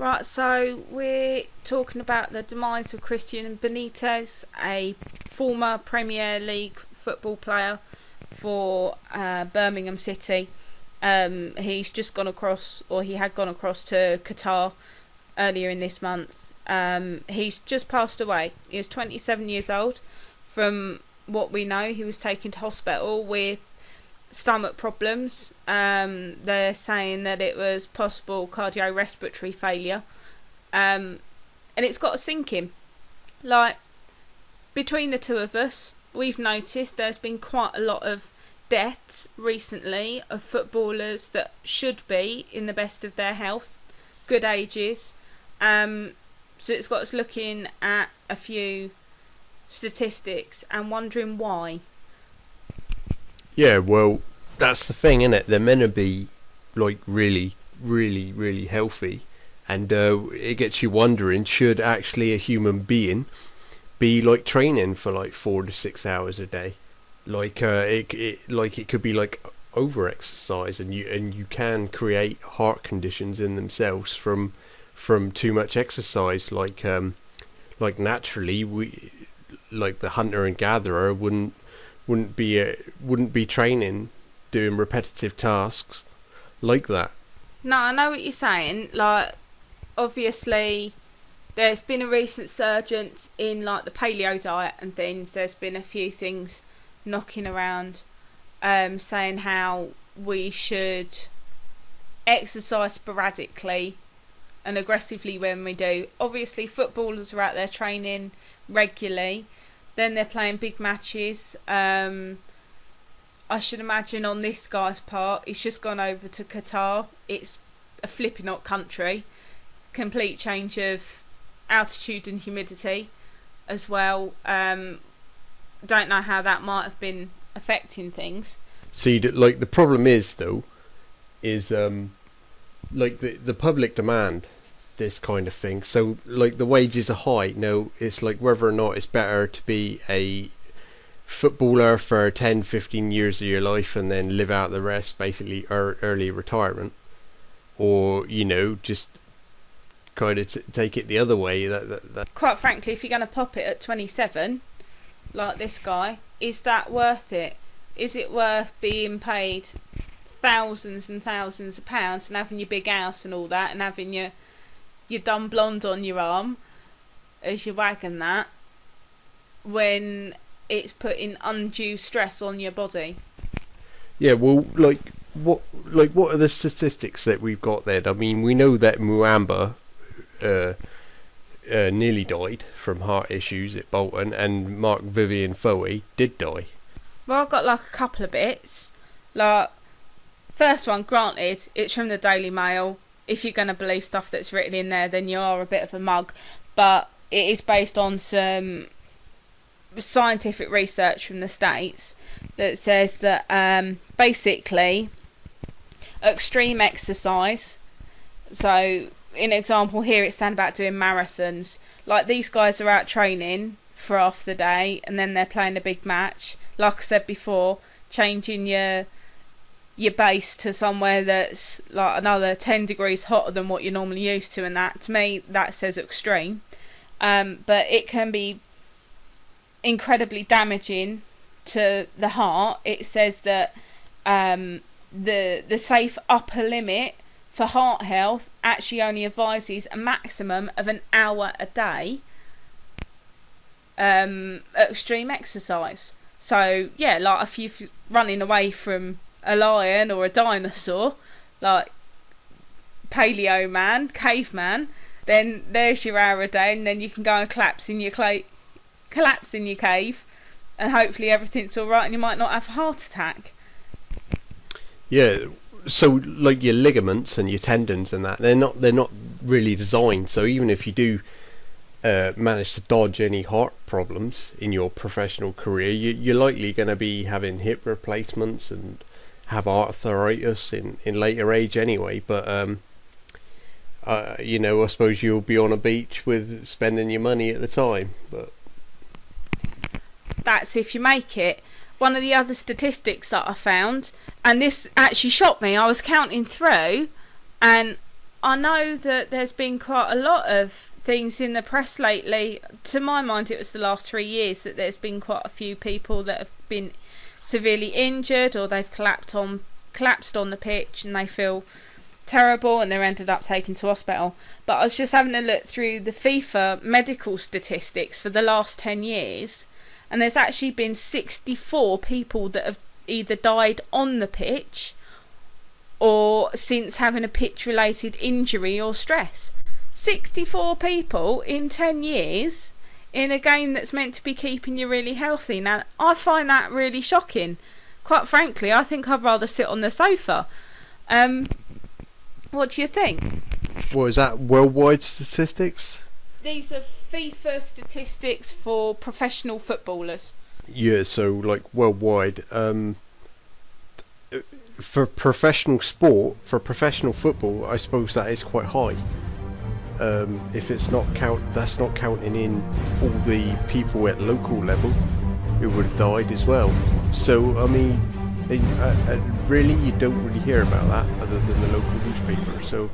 Right, so we're talking about the demise of Christian Benitez, a former Premier League football player for Birmingham City. He's just gone across, or he had gone across to Qatar earlier in this month. He's just passed away. He was 27 years old. From what we know, he was taken to hospital with stomach problems. They're saying that it was possible cardiorespiratory failure, and it's got us thinking, like, between the two of us, we've noticed there's been quite a lot of deaths recently of footballers that should be in the best of their health, good ages. So it's got us looking at a few statistics and wondering why. Yeah, well, that's the thing, innit? They're meant to be, like, really, really, really healthy. And it gets you wondering, should actually a human being be, like, training for, like, 4 to 6 hours a day? Like, it could be, like, over-exercise, and you can create heart conditions in themselves from too much exercise. Like naturally, the hunter and gatherer wouldn't be training, doing repetitive tasks like that. No, I know what you're saying. Like, obviously, there's been a recent surge in, like, the paleo diet and things. There's been a few things knocking around, saying how we should exercise sporadically and aggressively when we do. Obviously, footballers are out there training regularly. Then they're playing big matches. I should imagine on this guy's part, he's just gone over to Qatar. It's a flipping hot country. Complete change of altitude and humidity as well. Don't know how that might have been affecting things. See, like, the problem is, though, is like the public demand this kind of thing. So, like, the wages are high. Now, it's like whether or not it's better to be a footballer for 10-15 years of your life and then live out the rest, basically early retirement, or, you know, just kind of take it the other way. That Quite frankly, if you're going to pop it at 27, like this guy, is that worth it? Is it worth being paid thousands and thousands of pounds and having your big house and all that, and having your dumb blonde on your arm as you wagon that, when it's putting undue stress on your body? Yeah, well, what are the statistics that we've got then? I mean, we know that Muamba nearly died from heart issues at Bolton, and Mark Vivian Foe did die. Well, I've got, like, a couple of bits. Like, first one, granted, it's from the Daily Mail. If you're going to believe stuff that's written in there, then you are a bit of a mug. But it is based on some scientific research from the States that says that basically extreme exercise. So, in example here, it's saying about doing marathons. Like, these guys are out training for half the day and then they're playing a big match. Like I said before, changing your base to somewhere that's like another 10 degrees hotter than what you're normally used to, and that, to me, that says extreme. But it can be incredibly damaging to the heart. It says that the safe upper limit for heart health actually only advises a maximum of an hour a day extreme exercise. So yeah, like, if you're running away from a lion or a dinosaur, like paleo man, caveman, then there's your hour a day, and then you can go and collapse in your cave, and hopefully everything's all right, and you might not have a heart attack. Yeah, so, like, your ligaments and your tendons and that, they're not really designed. So even if you do manage to dodge any heart problems in your professional career, you're likely going to be having hip replacements and have arthritis in later age anyway. But you know, I suppose you'll be on a beach with spending your money at the time, but that's if you make it. One of the other statistics that I found, and this actually shocked me, I was counting through, and I know that there's been quite a lot of things in the press lately. To my mind, it was the last 3 years that there's been quite a few people that have been severely injured, or they've collapsed on the pitch and they feel terrible and they're ended up taken to hospital. But I was just having a look through the FIFA medical statistics for the last 10 years, and there's actually been 64 people that have either died on the pitch or since having a pitch related injury or stress. 64 people in 10 years in a game that's meant to be keeping you really healthy. Now, I find that really shocking. Quite frankly, I think I'd rather sit on the sofa. What do you think? What is that, worldwide statistics? These are FIFA statistics for professional footballers. Yeah, so like worldwide. For professional sport, for professional football, I suppose that is quite high. If it's not that's not counting in all the people at local level who would have died as well. So I mean, really, you don't really hear about that other than the local newspaper. So